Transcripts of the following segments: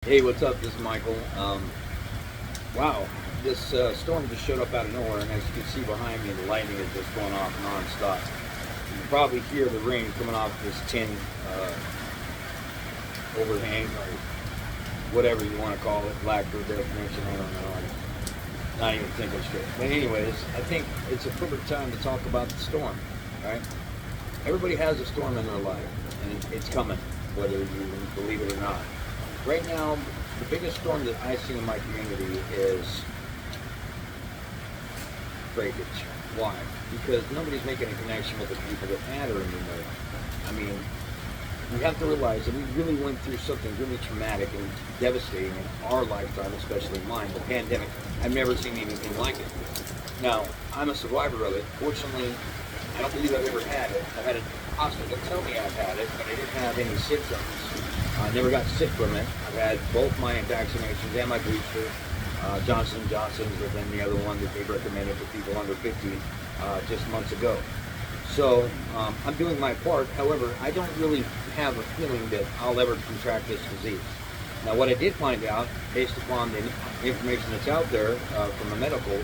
Hey, what's up? This is Michael. Wow, this storm just showed up out of nowhere, and as you can see behind me, the lightning is just going off non-stop. You can probably hear the rain coming off this tin overhang, or whatever you want to call it, Blackbird definition, I don't know. I'm not even thinking straight. But anyways, I think it's a perfect time to talk about the storm, right? Everybody has a storm in their life, and it's coming, whether you believe it or not. Right now, the biggest storm that I see in my community is breakage. Why? Because nobody's making a connection with the people that matter anymore. I mean, we have to realize that we really went through something really traumatic and devastating in our lifetime, especially mine, the pandemic. I've never seen anything like it. Now, I'm a survivor of it. Fortunately, I don't believe I've ever had it. I've had a hospital tell me I've had it, but I didn't have any symptoms. I never got sick from it. I've had both my vaccinations and my booster, Johnson & Johnson's, but then the other one that they recommended for people under 50 just months ago. So I'm doing my part. However, I don't really have a feeling that I'll ever contract this disease. Now, what I did find out, based upon the information that's out there from a medical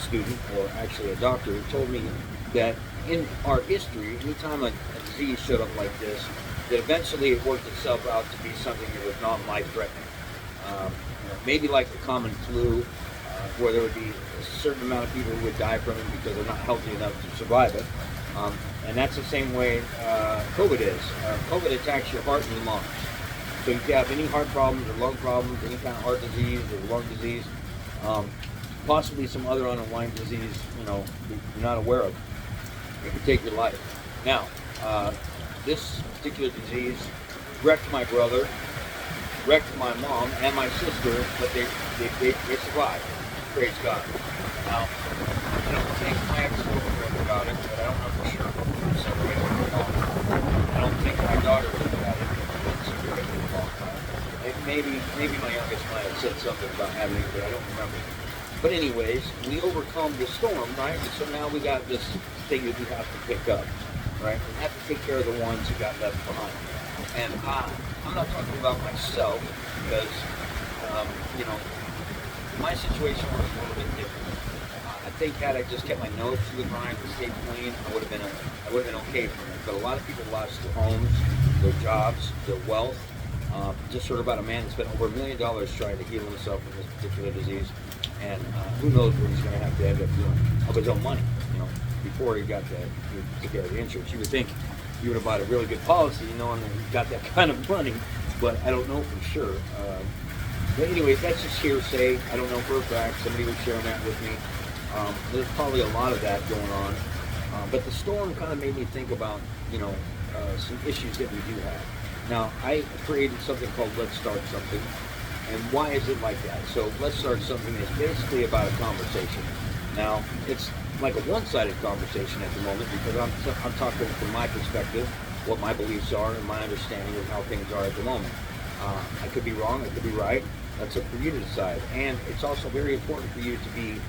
student, or actually a doctor, who told me that in our history, anytime a disease showed up like this, that eventually it worked itself out to be something that was not life-threatening. Maybe like the common flu, where there would be a certain amount of people who would die from it because they're not healthy enough to survive it. And that's the same way COVID is. COVID attacks your heart and your lungs. So if you have any heart problems or lung problems, any kind of heart disease or lung disease, possibly some other underlying disease, that you're not aware of, it could take your life. Now, this particular disease wrecked my brother, wrecked my mom and my sister, but they survived. Praise God. Now, I don't think I have spoken with her about it, but I don't know for sure. I'm separated from my mom. I don't think my daughter would have had it. Been separated for a long time. Maybe my youngest might have said something about having it, but I don't remember. But anyways, we overcome the storm, right? And so now we got this thing that we have to pick up, right? We have to take care of the ones who got left behind. And I'm not talking about myself because, my situation was a little bit different. I think had I just kept my nose to the grind and stayed clean, I would have been okay from it. But a lot of people lost their homes, their jobs, their wealth. Just heard about a man that spent over $1 million trying to heal himself from this particular disease, and who knows what he's going to have to end up doing of his own money. Before he took care of the insurance, you would think you would have bought a really good policy, knowing that he got that kind of money, but I don't know for sure. But anyways, that's just hearsay. I don't know for a fact. Somebody was sharing that with me. There's probably a lot of that going on. But the storm kind of made me think about, some issues that we do have. Now, I created something called Let's Start Something. And why is it like that? So Let's Start Something is basically about a conversation. Now, it's like a one-sided conversation at the moment because I'm talking from my perspective, what my beliefs are and my understanding of how things are at the moment. I could be wrong, I could be right. That's up for you to decide. And it's also very important for you to be,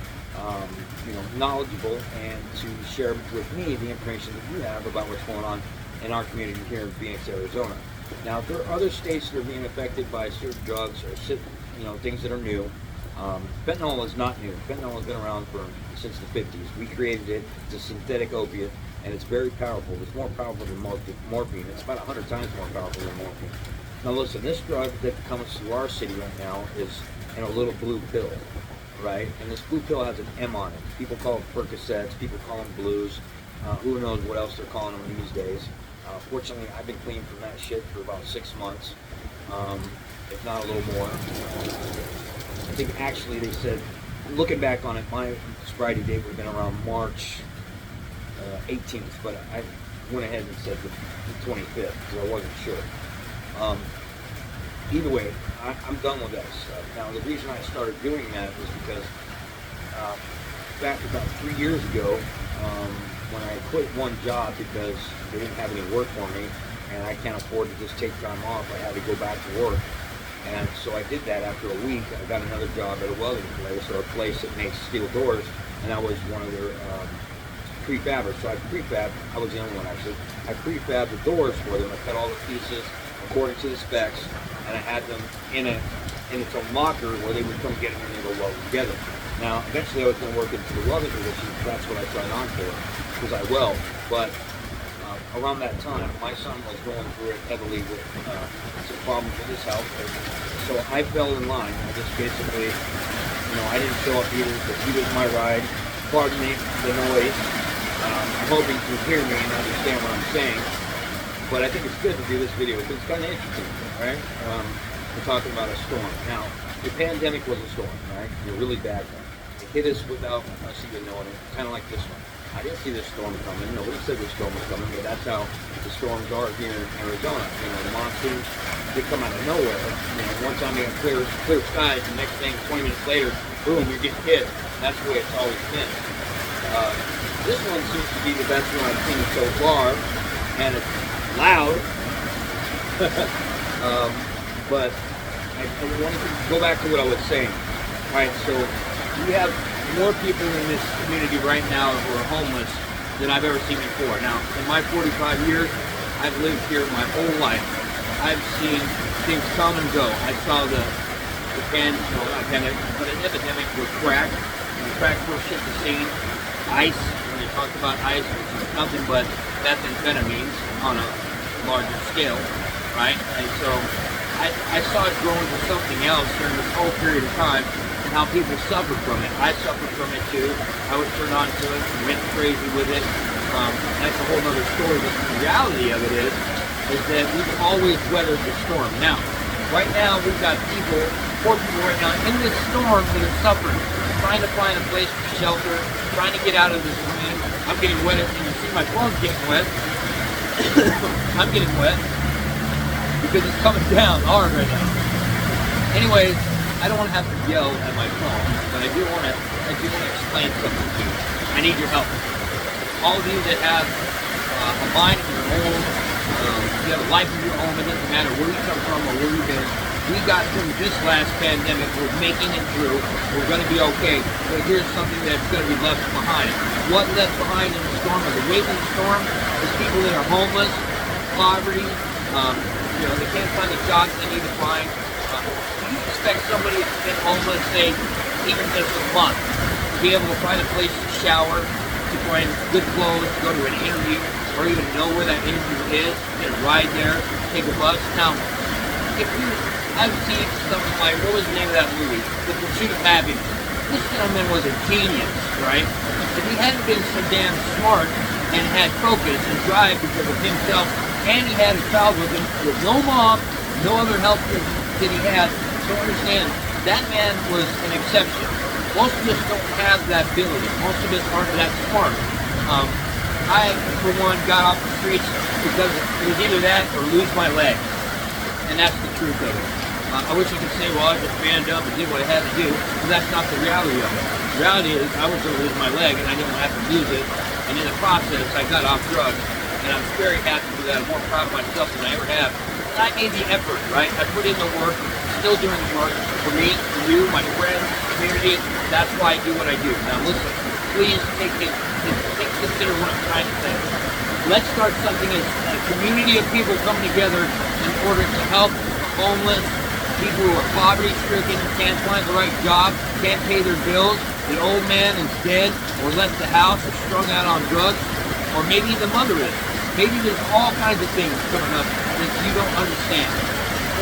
knowledgeable and to share with me the information that you have about what's going on in our community here in Phoenix, Arizona. Now, if there are other states that are being affected by certain drugs or things that are new, fentanyl is not new. Fentanyl has been around since the 50s. We created it. It's a synthetic opiate, and it's very powerful. It's more powerful than morphine. It's about 100 times more powerful than morphine. Now listen, this drug that comes to our city right now is in a little blue pill, right? And this blue pill has an M on it. People call it Percocets. People call them blues. Who knows what else they're calling them these days. Fortunately, I've been clean from that shit for about 6 months, if not a little more. I think actually they said, looking back on it, my sobriety date would have been around March 18th, but I went ahead and said the 25th because I wasn't sure. Either way, I'm done with this. Now, the reason I started doing that was because back about 3 years ago, when I quit one job because they didn't have any work for me, and I can't afford to just take time off, I had to go back to work. And so I did that. After a week, I got another job at a welding place, or a place that makes steel doors, and I was one of their prefabbers. So I was the only one actually. I prefabbed the doors for them. I cut all the pieces according to the specs, and I had them in a and it's a locker where they would come get them and they go weld together. Now, eventually I was going to work into the welding position. That's what I signed on for, because I weld. But around that time, my son was going through it heavily with some problems with his health. So I fell in line. I just basically, I didn't show up either because he was my ride. Pardon me, the noise. I'm hoping you can hear me and understand what I'm saying. But I think it's good to do this video because it's kind of interesting, right? We're talking about a storm. Now, the pandemic was a storm, right? A really bad one. It hit us without us even knowing it, kind of like this one. I didn't see this storm coming. Nobody said this storm was coming, but that's how the storms are here in Arizona. The monsoons, they come out of nowhere. One time you have clear skies, the next thing, 20 minutes later, boom, you're getting hit. That's the way it's always been. This one seems to be the best one I've seen so far, and it's loud. But I want to go back to what I was saying. All right, so we have more people in this community right now who are homeless than I've ever seen before. Now, in my 45 years, I've lived here my whole life. I've seen things come and go. I saw not pandemic, but an epidemic with crack. And crack first hit the scene. Ice, when they talked about ice, which is nothing but methamphetamines on a larger scale, right? And so I saw it grow into something else during this whole period of time, and how people suffered from it. I suffered from it too. I was turned on to it, went crazy with it. That's a whole other story, but the reality of it is that we've always weathered the storm. Now, right now, we've got poor people right now in this storm that are suffering, trying to find a place for shelter, trying to get out of this rain. I'm getting wet, and you see my clothes getting wet. I'm getting wet because it's coming down hard right now. Anyways, I don't want to have to yell at my phone, but I do want to explain something to you. I need your help. All of you that have a mind of your own, you have a life of your own, it doesn't matter where you come from or where you've been. We got through this last pandemic. We're making it through. We're going to be okay. But here's something that's going to be left behind. What left behind in the storm, or the wave of the storm, is people that are homeless, poverty. They can't find the jobs they need to find. You expect somebody that's been homeless, say, even just a month, to be able to find a place to shower, to find good clothes, to go to an interview, or even know where that interview is, get a ride there, take a bus. Now, I've seen something like, what was the name of that movie? The Pursuit of Happiness. This gentleman was a genius, right? If he hadn't been so damn smart and had focus and drive because of himself, and he had a child with him with no mom, no other help that he had. So understand, that man was an exception. Most of us don't have that ability. Most of us aren't that smart. I, for one, got off the streets because it was either that or lose my leg. And that's the truth of it. I wish I could say, well, I just manned up and did what I had to do, but that's not the reality of it. The reality is I was going to lose my leg and I didn't have to lose it. And in the process, I got off drugs. And I'm very happy with that. I'm more proud of myself than I ever have. And I made the effort, right? I put in the work, still doing the work for me, for you, my friends, community. That's why I do what I do. Now listen, please consider what I'm trying to say. Let's start something as a community of people come together in order to help homeless, people who are poverty-stricken, can't find the right job, can't pay their bills, the old man is dead or left the house or strung out on drugs, or maybe the mother is. Maybe there's all kinds of things coming up that you don't understand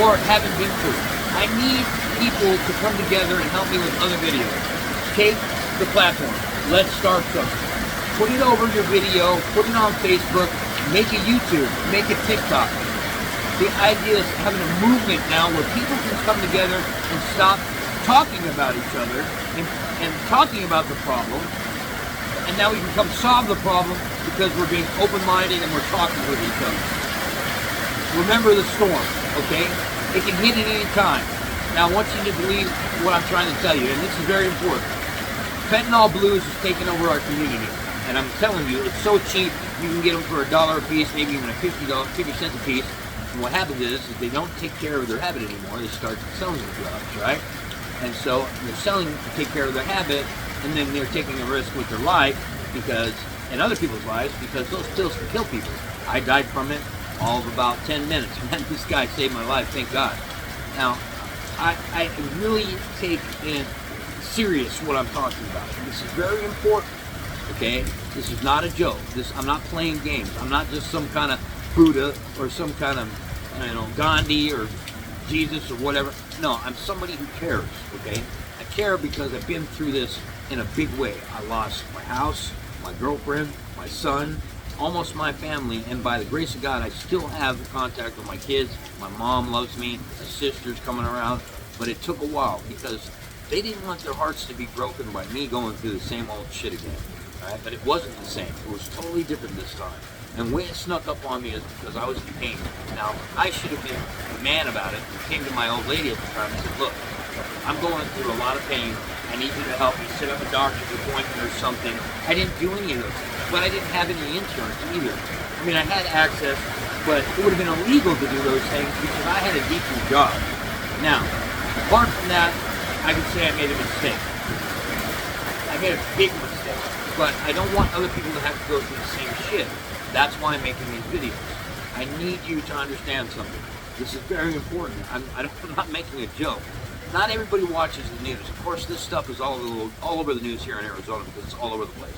or haven't been through. I need people to come together and help me with other videos. Take the platform. Let's start something. Put it over your video, put it on Facebook, make a YouTube, make a TikTok. The idea is having a movement now where people can come together and stop talking about each other and talking about the problem. And now we can come solve the problem because we're being open-minded and we're talking with each other. Remember the storm, okay? It can hit at any time. Now I want you to believe what I'm trying to tell you, and this is very important. Fentanyl blues is taking over our community. And I'm telling you, it's so cheap, you can get them for $1 a piece, maybe even $50 cents a piece. And what happens is they don't take care of their habit anymore. They start selling the drugs, right? And so they're selling to take care of their habit, and then they're taking a risk with their life and other people's lives because those pills can kill people. I died from it all of about 10 minutes. Man, this guy saved my life, thank God. Now, I really take it serious what I'm talking about. This is very important. Okay, this is not a joke. I'm not playing games. I'm not just some kind of Buddha or some kind of Gandhi or Jesus or whatever. No, I'm somebody who cares. Okay, I care because I've been through this in a big way. I lost my house, my girlfriend, my son, almost my family, and by the grace of God, I still have contact with my kids. My mom loves me. My sister's coming around, but it took a while because they didn't want their hearts to be broken by me going through the same old shit again. Right? But it wasn't the same. It was totally different this time. And the way it snuck up on me is because I was in pain. Now, I should have been a man about it and came to my old lady at the time and said, look, I'm going through a lot of pain. I need you to help me set up a doctor's appointment or something. I didn't do any of those things, but I didn't have any insurance either. I mean, I had access, but it would have been illegal to do those things because I had a decent job. Now, apart from that, I can say I made a mistake. I made a big mistake. But I don't want other people to have to go through the same shit. That's why I'm making these videos. I need you to understand something. This is very important. I'm not making a joke. Not everybody watches the news. Of course, this stuff is all over the news here in Arizona because it's all over the place.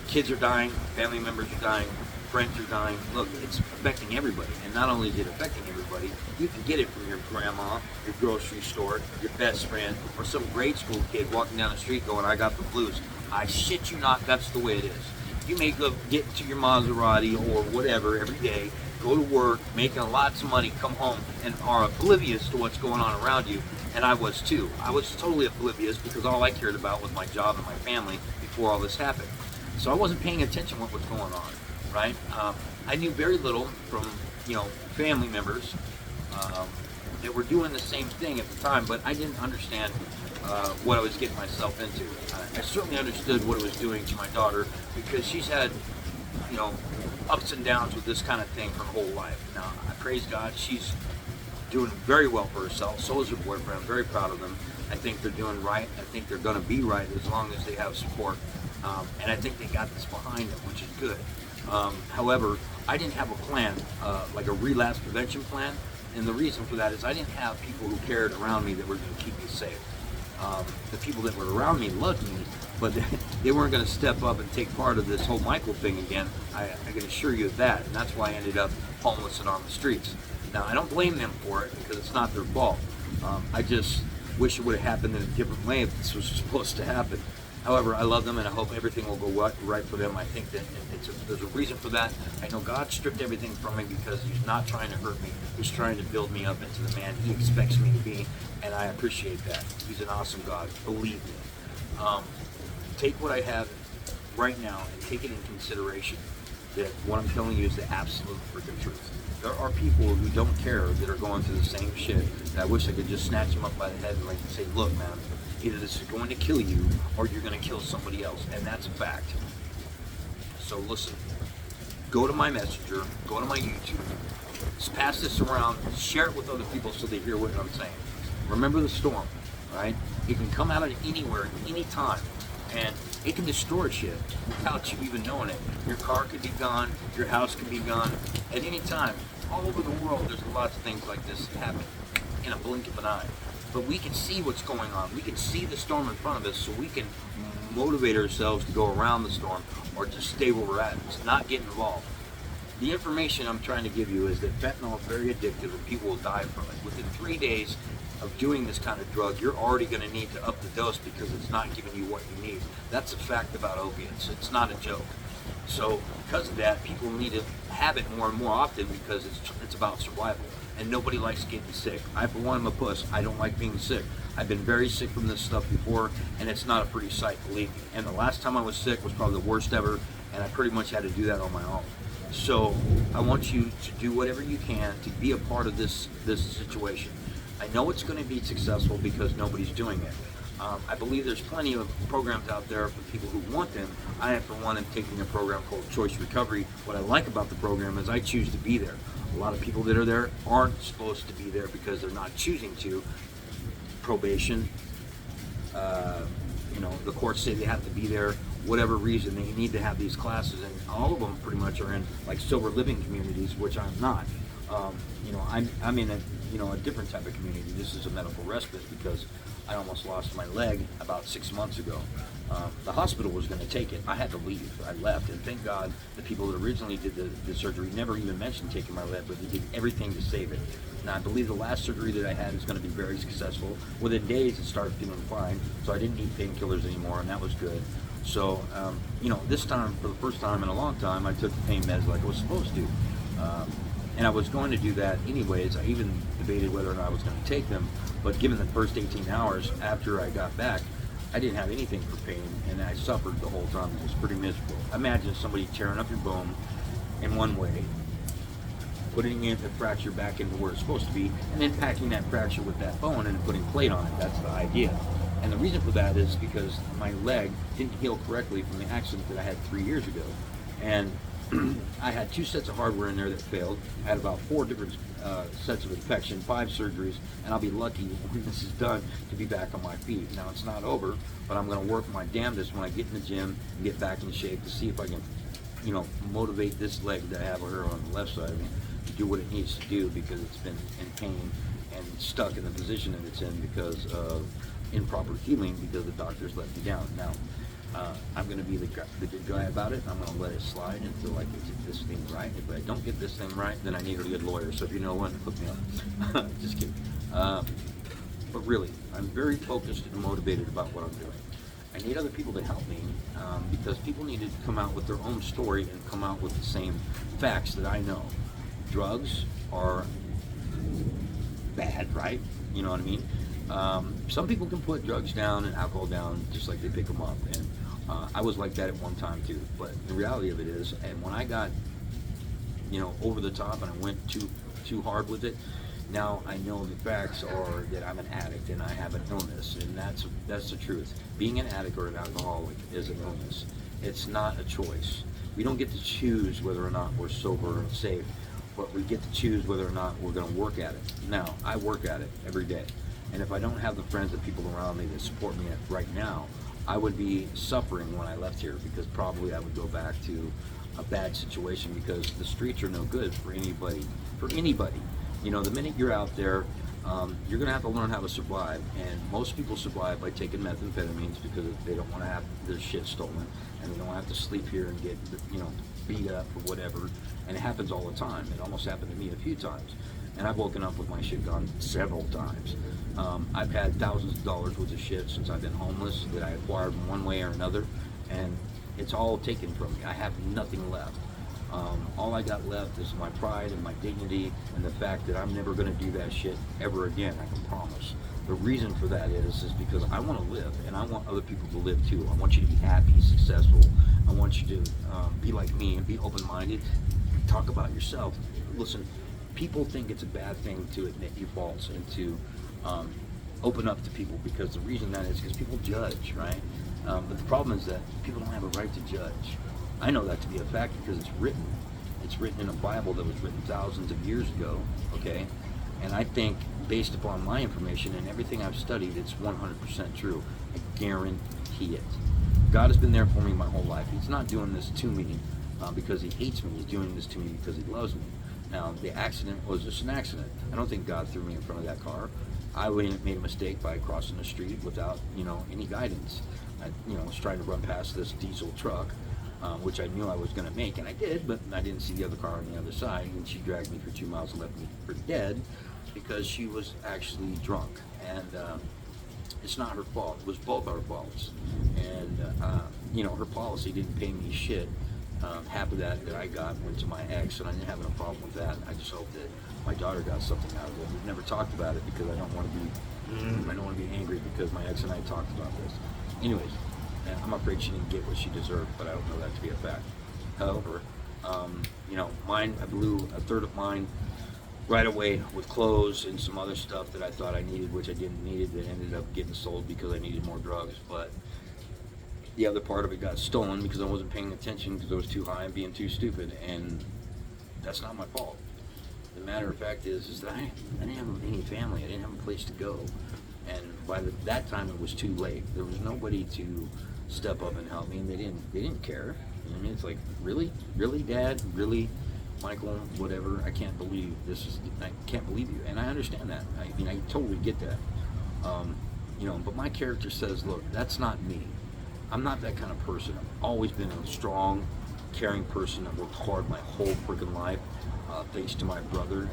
Kids are dying, family members are dying, friends are dying. Look, it's affecting everybody. And not only is it affecting everybody, you can get it from your grandma, your grocery store, your best friend, or some grade school kid walking down the street going, I got the blues. I shit you not, that's the way it is. You may go get to your Maserati or whatever every day, go to work, making lots of money, come home, and are oblivious to what's going on around you. And I was too. I was totally oblivious because all I cared about was my job and my family before all this happened. So I wasn't paying attention to what was going on, right? I knew very little from, family members that were doing the same thing at the time, but I didn't understand what I was getting myself into. I certainly understood what it was doing to my daughter because she's had, ups and downs with this kind of thing her whole life. Now, I praise God, she's doing very well for herself. So is her boyfriend. I'm very proud of them. I think they're doing right. I think they're going to be right as long as they have support. And I think they got this behind them, which is good. However, I didn't have a plan, like a relapse prevention plan. And the reason for that is I didn't have people who cared around me that were going to keep me safe. The people that were around me loved me, but they weren't going to step up and take part of this whole Michael thing again. I can assure you of that, and that's why I ended up homeless and on the streets. Now, I don't blame them for it because it's not their fault. I just wish it would have happened in a different way if this was supposed to happen. However, I love them and I hope everything will go right for them. I think that there's a reason for that. I know God stripped everything from me because He's not trying to hurt me. He's trying to build me up into the man He expects me to be, and I appreciate that. He's an awesome God, believe me. Take what I have right now and take it in consideration that what I'm telling you is the absolute freaking truth. There are people who don't care that are going through the same shit. I wish I could just snatch them up by the head and say, look, man, either this is going to kill you or you're going to kill somebody else. And that's a fact. So listen, go to my Messenger, go to my YouTube, just pass this around, share it with other people so they hear what I'm saying. Remember the storm, right? It can come out of anywhere, any time, and it can destroy shit without you even knowing it. Your car could be gone, your house could be gone at any time. All over the world, there's lots of things like this that happen in a blink of an eye. But we can see what's going on. We can see the storm in front of us, so we can motivate ourselves to go around the storm or just stay where we're at. Just not get involved. The information I'm trying to give you is that fentanyl is very addictive and people will die from it. Within 3 days of doing this kind of drug, you're already going to need to up the dose because it's not giving you what you need. That's a fact about opiates. It's not a joke. So because of that, people need to have it more and more often because it's about survival. And nobody likes getting sick. I, for one, am a puss. I don't like being sick. I've been very sick from this stuff before, and it's not a pretty sight, believe me. And the last time I was sick was probably the worst ever, and I pretty much had to do that on my own. So I want you to do whatever you can to be a part of this situation. I know it's going to be successful because nobody's doing it. I believe there's plenty of programs out there for people who want them. I, for one, am taking a program called Choice Recovery. What I like about the program is I choose to be there. A lot of people that are there aren't supposed to be there because they're not choosing to. Probation, the courts say they have to be there, whatever reason, they need to have these classes, and all of them pretty much are in like sober living communities, which I'm not. I'm in a a different type of community. This is a medical respite because I almost lost my leg about 6 months ago. The hospital was going to take it. I had to leave. I left, and thank God the people that originally did the surgery never even mentioned taking my leg, but they did everything to save it. Now, I believe the last surgery that I had is going to be very successful. Within days, it started feeling fine, so I didn't need painkillers anymore, and that was good. So, this time, for the first time in a long time, I took the pain meds like I was supposed to. And I was going to do that anyways. I even debated whether or not I was going to take them, but given the first 18 hours after I got back, I didn't have anything for pain, and I suffered the whole time. It was pretty miserable. Imagine somebody tearing up your bone in one way, putting in the fracture back into where it's supposed to be, and then packing that fracture with that bone and putting plate on it. That's the idea. And the reason for that is because my leg didn't heal correctly from the accident that I had 3 years ago. And I had 2 sets of hardware in there that failed. I had about 4 different sets of infection, 5 surgeries, and I'll be lucky when this is done to be back on my feet. Now, it's not over, but I'm going to work my damnedest when I get in the gym and get back in shape to see if I can, motivate this leg that I have here on the left side of me to do what it needs to do, because it's been in pain and stuck in the position that it's in because of improper healing, because the doctors let me down. Now, I'm going to be the good guy about it. I'm going to let it slide until I get this thing right. If I don't get this thing right, then I need a good lawyer. So if you know one, hook me up. Just kidding. But really, I'm very focused and motivated about what I'm doing. I need other people to help me because people need to come out with their own story and come out with the same facts that I know. Drugs are bad, right? You know what I mean? Some people can put drugs down and alcohol down just like they pick them up, and I was like that at one time too. But the reality of it is, and when I got over the top and I went too hard with it, now I know the facts are that I'm an addict and I have an illness, and that's the truth. Being an addict or an alcoholic is an illness. It's not a choice. We don't get to choose whether or not we're sober and safe, but we get to choose whether or not we're going to work at it. Now, I work at it every day. And if I don't have the friends and people around me that support me right now, I would be suffering when I left here, because probably I would go back to a bad situation, because the streets are no good for anybody. The minute you're out there, you're going to have to learn how to survive. And most people survive by taking methamphetamines because they don't want to have their shit stolen, and they don't have to sleep here and get beat up or whatever. And it happens all the time. It almost happened to me a few times. And I've woken up with my shit gone several times. I've had thousands of dollars worth of shit since I've been homeless that I acquired in one way or another, and it's all taken from me. I have nothing left. All I got left is my pride and my dignity, and the fact that I'm never going to do that shit ever again, I can promise. The reason for that is because I want to live, and I want other people to live too. I want you to be happy, successful. I want you to be like me and be open-minded. Talk about yourself. Listen, people think it's a bad thing to admit your faults and to open up to people, because the reason that is because people judge, right? But the problem is that people don't have a right to judge. I know that to be a fact because it's written. It's written in a Bible that was written thousands of years ago, okay? And I think, based upon my information and everything I've studied, it's 100% true. I guarantee it. God has been there for me my whole life. He's not doing this to me because he hates me. He's doing this to me because he loves me. Now, the accident was just an accident. I don't think God threw me in front of that car. I made a mistake by crossing the street without, any guidance. I, was trying to run past this diesel truck, which I knew I was going to make, and I did, but I didn't see the other car on the other side, and she dragged me for 2 miles and left me for dead because she was actually drunk. And it's not her fault. It was both our faults. And, her policy didn't pay me shit. Half of that I got went to my ex, and I didn't have no problem with that. I just hope that my daughter got something out of it. We've never talked about it because I don't want to be angry because my ex and I talked about this. Anyways, I'm afraid she didn't get what she deserved, but I don't know that to be a fact. However, mine, I blew a third of mine right away with clothes and some other stuff that I thought I needed, which I didn't need. That ended up getting sold because I needed more drugs. But the other part of it got stolen because I wasn't paying attention because I was too high and being too stupid, and that's not my fault. The matter of fact is that I didn't have any family. I didn't have a place to go, and by that time it was too late. There was nobody to step up and help me, and they didn't care. I mean, it's like, really, Dad, really. Michael, whatever, I can't believe I can't believe you. And I understand that. I mean, I totally get that. But my character says, look, that's not me. I'm not that kind of person. I've always been a strong, caring person. I've worked hard my whole freaking life, thanks to my brother.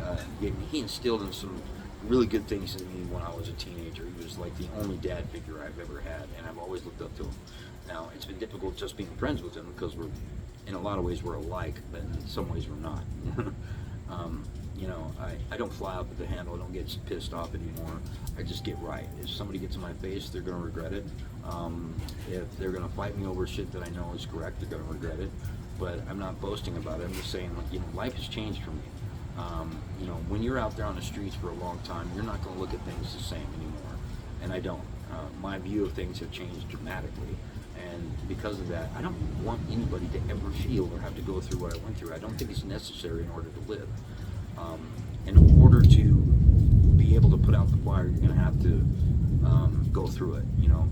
He instilled in some really good things in me when I was a teenager. He was like the only dad figure I've ever had, and I've always looked up to him. Now, it's been difficult just being friends with him because in a lot of ways, we're alike, but in some ways, we're not. I don't fly up at the handle. I don't get pissed off anymore. I just get right. If somebody gets in my face, they're going to regret it. If they're going to fight me over shit that I know is correct, they're going to regret it. But I'm not boasting about it. I'm just saying, life has changed for me. When you're out there on the streets for a long time, you're not going to look at things the same anymore. And I don't. My view of things have changed dramatically. And because of that, I don't want anybody to ever feel or have to go through what I went through. I don't think it's necessary in order to live. In order to be able to put out the fire, you're going to have to go through it.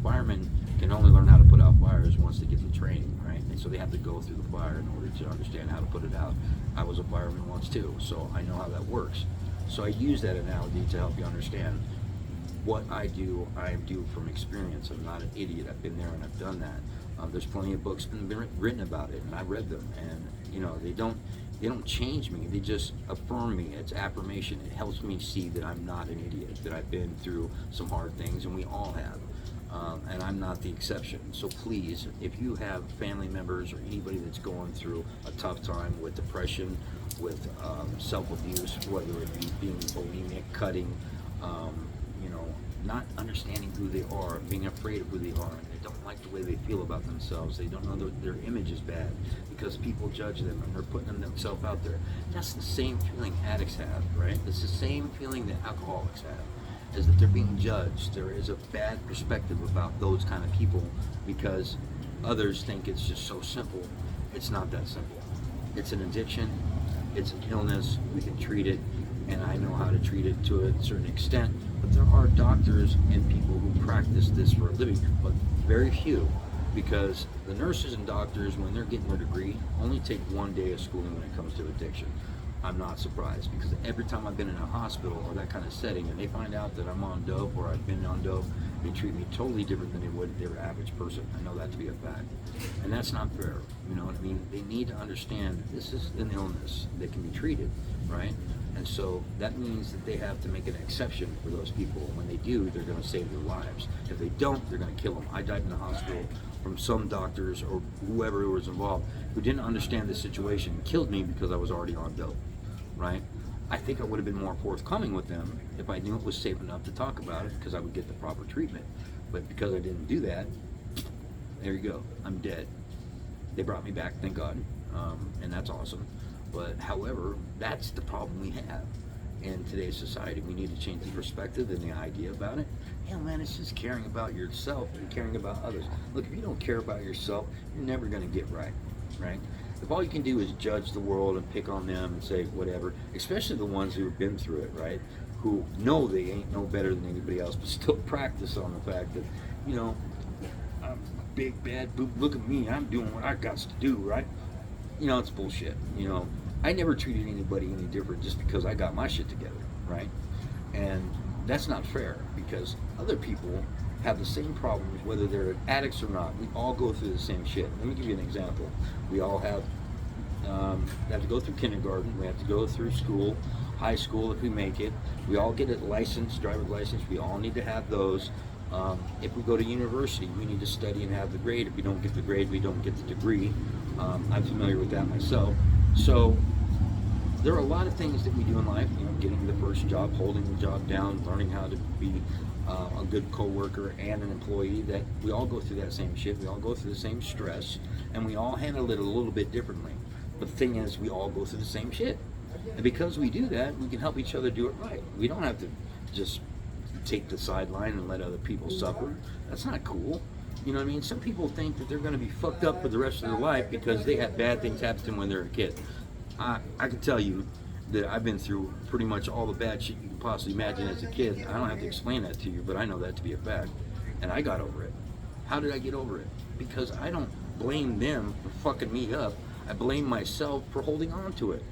Firemen can only learn how to put out fires once they get the training, right? And so they have to go through the fire in order to understand how to put it out. I was a fireman once too, so I know how that works. So I use that analogy to help you understand what I do from experience. I'm not an idiot. I've been there and I've done that. There's plenty of books been written about it, and I read them. And they don't change me. They just affirm me. It's affirmation. It helps me see that I'm not an idiot. That I've been through some hard things, and we all have. And I'm not the exception. So please, if you have family members or anybody that's going through a tough time with depression, with self-abuse, whether it be being bulimic, cutting, not understanding who they are, being afraid of who they are, and they don't like the way they feel about themselves. They don't know that their image is bad because people judge them and they're putting themselves out there. That's the same feeling addicts have, right? It's the same feeling that alcoholics have, is that they're being judged. There is a bad perspective about those kind of people because others think it's just so simple. It's not that simple. It's an addiction. It's an illness. We can treat it, and I know how to treat it to a certain extent. But there are doctors and people who practice this for a living, but very few, because the nurses and doctors, when they're getting their degree, only take 1 day of schooling when it comes to addiction. I'm not surprised, because every time I've been in a hospital or that kind of setting and they find out that I'm on dope or I've been on dope, they treat me totally different than they would their average person. I know that to be a fact. And that's not fair. You know what I mean? They need to understand this is an illness that can be treated, right? And so that means that they have to make an exception for those people. When they do, they're going to save their lives. If they don't, they're going to kill them. I died in the hospital from some doctors or whoever was involved who didn't understand the situation and killed me because I was already on dope, right? I think I would have been more forthcoming with them if I knew it was safe enough to talk about it, because I would get the proper treatment. But because I didn't do that, there you go. I'm dead. They brought me back, thank God, and that's awesome. But however, that's the problem we have in today's society. We need to change the perspective and the idea about it. Yeah, man, it's just caring about yourself and caring about others. Look, if you don't care about yourself, you're never going to get right, right? If all you can do is judge the world and pick on them and say whatever, especially the ones who have been through it, right? Who know they ain't no better than anybody else, but still practice on the fact that, you know, I'm a big bad boob. Look at me, I'm doing what I got to do, right? You know, it's bullshit. You know, I never treated anybody any different just because I got my shit together, right? And that's not fair, because other people have the same problems, whether they're addicts or not. We all go through the same shit. Let me give you an example. We all have to go through kindergarten. We have to go through school, high school if we make it. We all get a license, driver's license. We all need to have those. If we go to university, we need to study and have the grade. If we don't get the grade, we don't get the degree. I'm familiar with that myself. So there are a lot of things that we do in life, you know, getting the first job, holding the job down, learning how to be a good co-worker and an employee, that we all go through that same shit. We all go through the same stress, and we all handle it a little bit differently. But the thing is, we all go through the same shit. And because we do that, we can help each other do it right. We don't have to just take the sideline and let other people suffer. That's not cool. You know what I mean? Some people think that they're going to be fucked up for the rest of their life because they had bad things happen to them when they're a kid. I can tell you that I've been through pretty much all the bad shit you can possibly imagine as a kid. I don't have to explain that to you, but I know that to be a fact. And I got over it. How did I get over it? Because I don't blame them for fucking me up. I blame myself for holding on to it.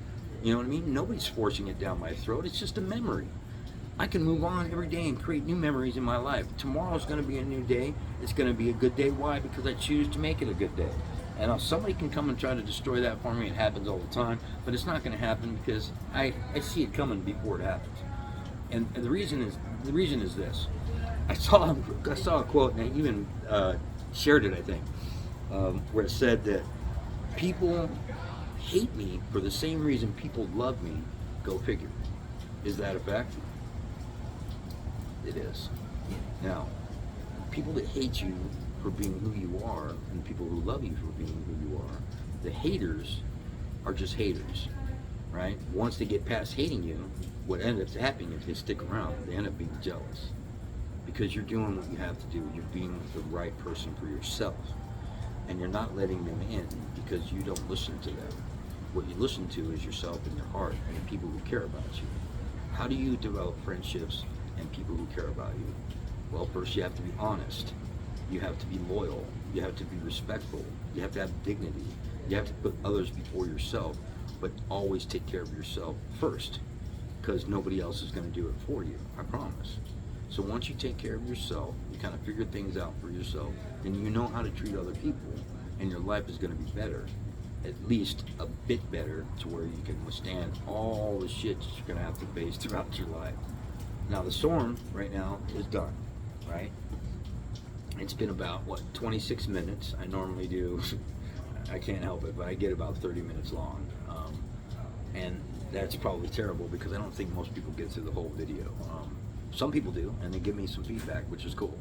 You know what I mean? Nobody's forcing it down my throat. It's just a memory. I can move on every day and create new memories in my life. Tomorrow's going to be a new day. It's going to be a good day. Why? Because I choose to make it a good day. And somebody can come and try to destroy that for me. It happens all the time, but it's not going to happen because I see it coming before it happens. And the reason is this. I saw a quote, and I even shared it, I think, where it said that people hate me for the same reason people love me. Go figure. Is that a fact? It is. Now, people that hate you for being who you are, and people who love you for being who you are, the haters are just haters, right? Once they get past hating you, what ends up happening is they stick around. They end up being jealous because you're doing what you have to do. You're being the right person for yourself, and you're not letting them in because you don't listen to them. What you listen to is yourself and your heart and the people who care about you. How do you develop friendships and people who care about you? Well, first you have to be honest. You have to be loyal. You have to be respectful. You have to have dignity. You have to put others before yourself, but always take care of yourself first, because nobody else is going to do it for you, I promise. So once you take care of yourself, you kind of figure things out for yourself, then you know how to treat other people, and your life is going to be better, at least a bit better, to where you can withstand all the shit that you're going to have to face throughout your life. Now the storm right now is done, right? It's been about, 26 minutes. I normally do, I can't help it, but I get about 30 minutes long. And that's probably terrible because I don't think most people get through the whole video. Some people do, and they give me some feedback, which is cool,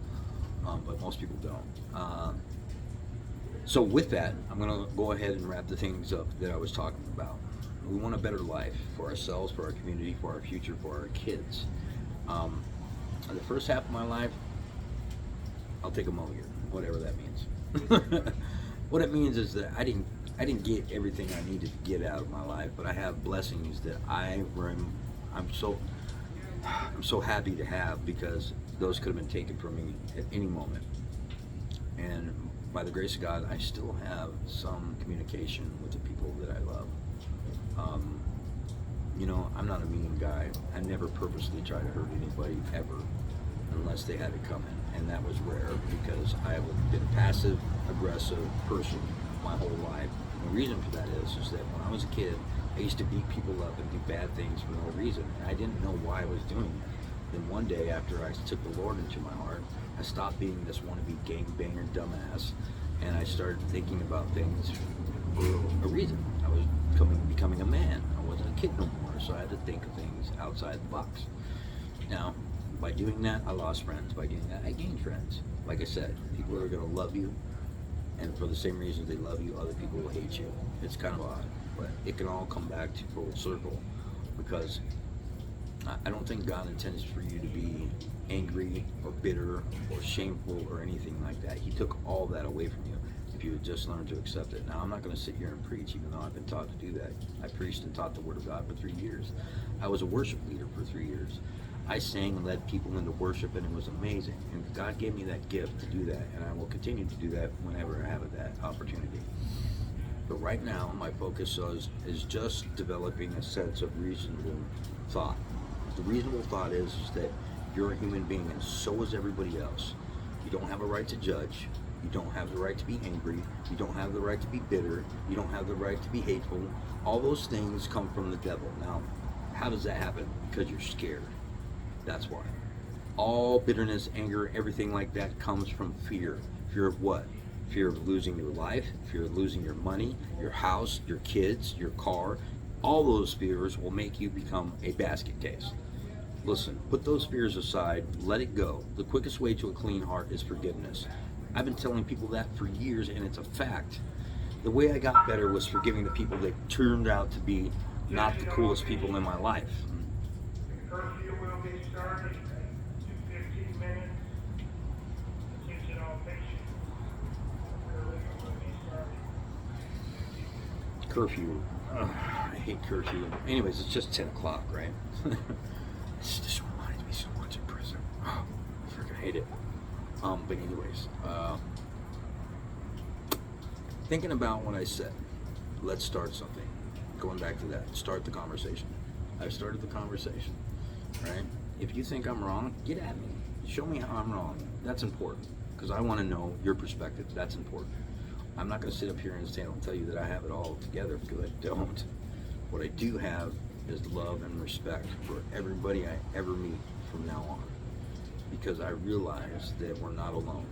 but most people don't. So with that, I'm gonna go ahead and wrap the things up that I was talking about. We want a better life for ourselves, for our community, for our future, for our kids. The first half of my life, I'll take a mulligan, whatever that means. What it means is that I didn't get everything I needed to get out of my life, but I have blessings that I'm so happy to have, because those could have been taken from me at any moment. And by the grace of God, I still have some communication with the people that I love. You know, I'm not a mean guy. I never purposely try to hurt anybody ever, unless they had it coming, and that was rare because I have been a passive aggressive person my whole life. And the reason for that is that when I was a kid, I used to beat people up and do bad things for no reason, and I didn't know why I was doing it. Then one day, after I took the Lord into my heart, I stopped being this wannabe gangbanger dumbass, and I started thinking about things for a reason. I was becoming a man. I wasn't a kid no more, so I had to think of things outside the box. Now, by doing that, I lost friends. By doing that, I gained friends. Like I said, people are going to love you, and for the same reasons they love you, other people will hate you. It's kind of odd, but it can all come back to full circle, because I don't think God intends for you to be angry or bitter or shameful or anything like that. He took all that away from you if you would just learn to accept it. Now, I'm not going to sit here and preach, even though I've been taught to do that. I preached and taught the Word of God for 3 years. I was a worship leader for 3 years. I sang and led people into worship, and it was amazing. And God gave me that gift to do that, and I will continue to do that whenever I have that opportunity. But right now, my focus is just developing a sense of reasonable thought. The reasonable thought is that you're a human being, and so is everybody else. You don't have a right to judge. You don't have the right to be angry. You don't have the right to be bitter. You don't have the right to be hateful. All those things come from the devil. Now, how does that happen? Because you're scared. That's why. All bitterness, anger, everything like that comes from fear. Fear of what? Fear of losing your life, fear of losing your money, your house, your kids, your car. All those fears will make you become a basket case. Listen, put those fears aside, let it go. The quickest way to a clean heart is forgiveness. I've been telling people that for years, and it's a fact. The way I got better was forgiving the people that turned out to be not the coolest people in my life. Curfew will be started in 15 minutes. Attention all patients. Curfew will be started. Curfew. Ugh, I hate curfew. Anyways, it's just 10 o'clock, right? This reminds me so much of prison. Oh, I freaking hate it. But anyways, thinking about what I said, let's start something. going back to that. Start the conversation. I've started the conversation, right? If you think I'm wrong, get at me. Show me how I'm wrong. That's important because I want to know your perspective. That's important. I'm not going to sit up here and stand and tell you that I have it all together because I don't. What I do have is love and respect for everybody I ever meet from now on, because I realize that we're not alone.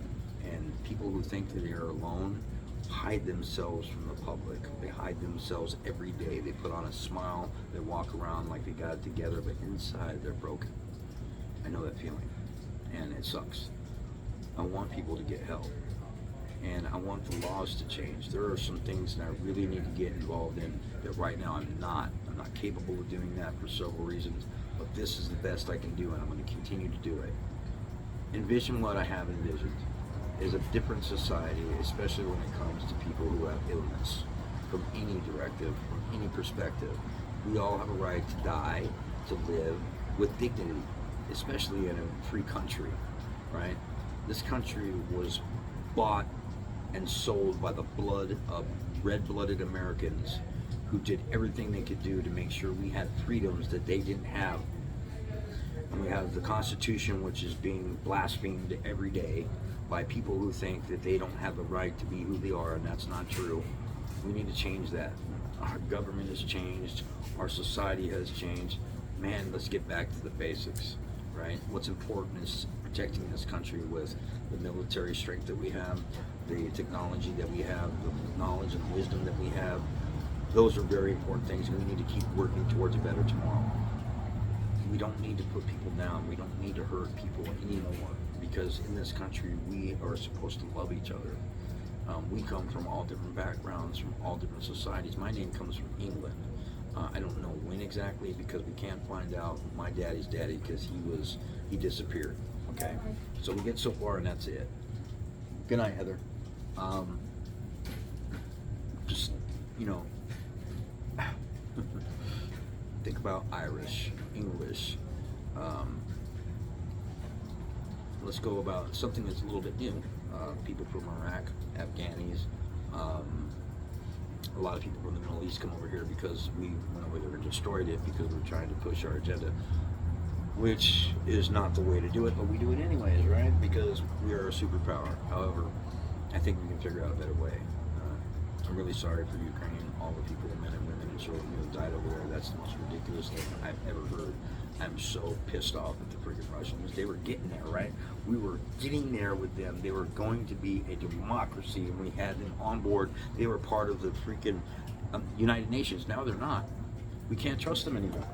And people who think that they are alone hide themselves from the public. They hide themselves every day. They put on a smile. They walk around like they got it together, but inside they're broken. I know that feeling, and it sucks. I want people to get help, and I want the laws to change. There are some things that I really need to get involved in that right now I'm not capable of doing that for several reasons, but this is the best I can do, and I'm going to continue to do it. Envision what I have envisioned is a different society, especially when it comes to people who have illness, from any directive, from any perspective. We all have a right to die, to live with dignity, especially in a free country, right? This country was bought and sold by the blood of red-blooded Americans who did everything they could do to make sure we had freedoms that they didn't have. And we have the Constitution, which is being blasphemed every day by people who think that they don't have the right to be who they are, and that's not true. We need to change that. Our government has changed. Our society has changed. Man, let's get back to the basics, right? What's important is protecting this country with the military strength that we have, the technology that we have, the knowledge and wisdom that we have. Those are very important things, and we need to keep working towards a better tomorrow. We don't need to put people down. We don't need to hurt people anymore, because in this country we are supposed to love each other. We come from all different backgrounds, from all different societies. My name comes from England. I don't know when exactly, because we can't find out my daddy's daddy, because he disappeared. Okay, so we get so far, and that's it. Good night, Heather. Just, you know, think about Irish, English. Let's go about something that's a little bit new. People from Iraq, Afghanis, a lot of people from the Middle East come over here because we went over there and destroyed it because we're trying to push our agenda, which is not the way to do it, but we do it anyways, right? Because we are a superpower. However, I think we can figure out a better way. I'm really sorry for Ukraine, all the people, men and women and children who have died over there. That's the most ridiculous thing I've ever heard. I'm so pissed off at the freaking Russians. They were getting there, right? We were getting there with them. They were going to be a democracy, and we had them on board. They were part of the freaking United Nations. Now they're not. We can't trust them anymore.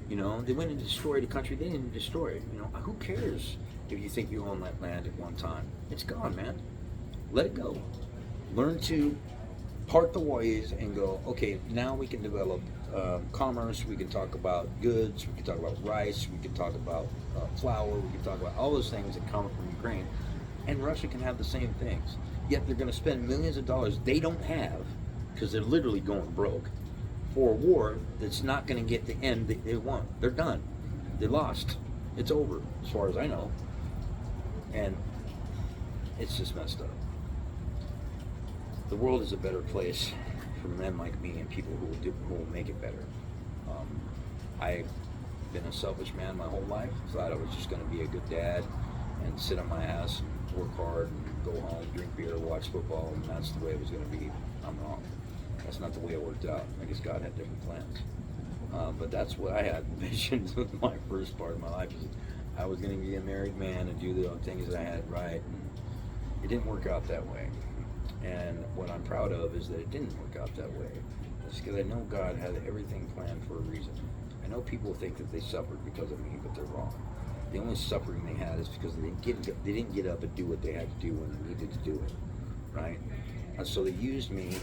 You know, they went and destroyed a country. They didn't destroy it. You know, who cares if you think you own that land at one time? It's gone, man. Let it go. Learn to part the ways and go, okay, now we can develop commerce, we can talk about goods, we can talk about rice, we can talk about flour, we can talk about all those things that come from Ukraine, and Russia can have the same things. Yet they're going to spend millions of dollars they don't have, because they're literally going broke, for a war that's not going to get the end that they want. They're done. They lost. It's over, as far as I know. And it's just messed up. The world is a better place for men like me and people who will make it better. I've been a selfish man my whole life. Thought I was just going to be a good dad and sit on my ass and work hard and go home, drink beer, watch football, and that's the way it was going to be. I'm wrong. That's not the way it worked out. I guess God had different plans. But that's what I had envisioned with my first part of my life. Is I was going to be a married man and do the things that I had right. And it didn't work out that way. And what I'm proud of is that it didn't work out that way. It's because I know God had everything planned for a reason. I know people think that they suffered because of me, but they're wrong. The only suffering they had is because they didn't get up and do what they had to do when they needed to do it, right? And so they used me.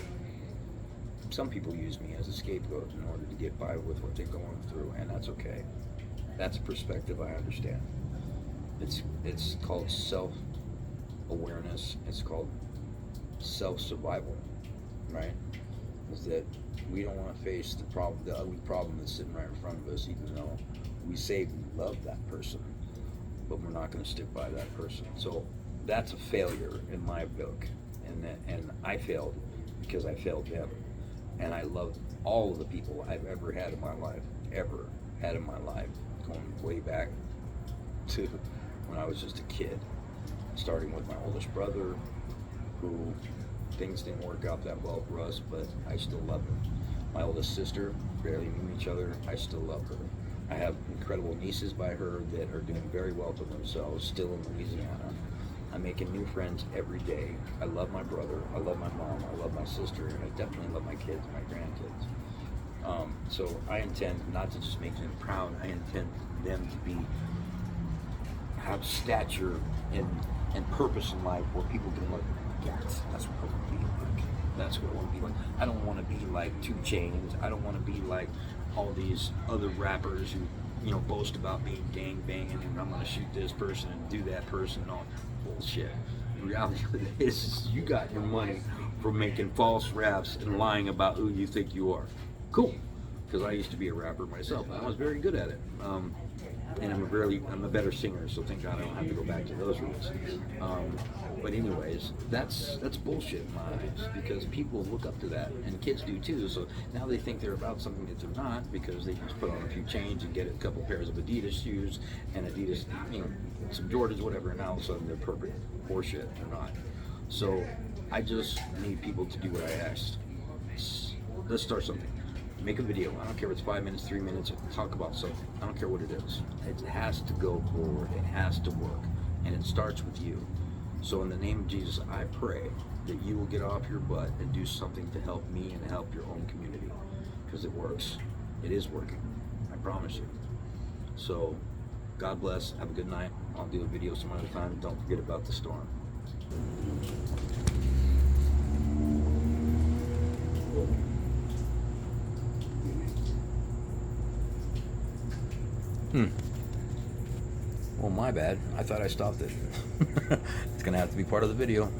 Some people use me as a scapegoat in order to get by with what they're going through, and that's okay. That's a perspective I understand. It's called self-awareness. It's called self-survival, right? Is that we don't want to face the problem, the ugly problem that's sitting right in front of us, even though we say we love that person, but we're not going to stick by that person. So that's a failure in my book, and I failed because I failed them. And I love all of the people I've ever had in my life, going way back to when I was just a kid, starting with my oldest brother, who things didn't work out that well for us, but I still love her. My oldest sister, barely knew each other, I still love her. I have incredible nieces by her that are doing very well for themselves, still in Louisiana. I'm making new friends every day. I love my brother, I love my mom, I love my sister, and I definitely love my kids and my grandkids. So I intend not to just make them proud, I intend them to have stature and purpose in life where people can look, yes, that's what I want to be like. That's what I want to be like. I don't want to be like 2 Chainz. I don't want to be like all these other rappers who, you know, boast about being gang banging and I'm going to shoot this person and do that person and all bullshit. The reality of it is you got your money from making false raps and lying about who you think you are. Cool. Because I used to be a rapper myself and I was very good at it. And I'm a better singer, so thank God I don't have to go back to those roots. But anyways, that's bullshit in my eyes, because people look up to that, and kids do too. So now they think they're about something that they're not, because they just put on a few chains and get a couple pairs of Adidas shoes and Adidas, you know, some Jordans, whatever, and now all of a sudden they're perfect. Horseshit, they're not. So I just need people to do what I asked. Let's start something. Make a video. I don't care if it's 5 minutes, 3 minutes, talk about something. I don't care what it is. It has to go forward. It has to work. And it starts with you. So in the name of Jesus, I pray that you will get off your butt and do something to help me and help your own community. Because it works. It is working. I promise you. So God bless. Have a good night. I'll do a video some other time. Don't forget about the storm. Well, my bad. I thought I stopped it. It's gonna have to be part of the video.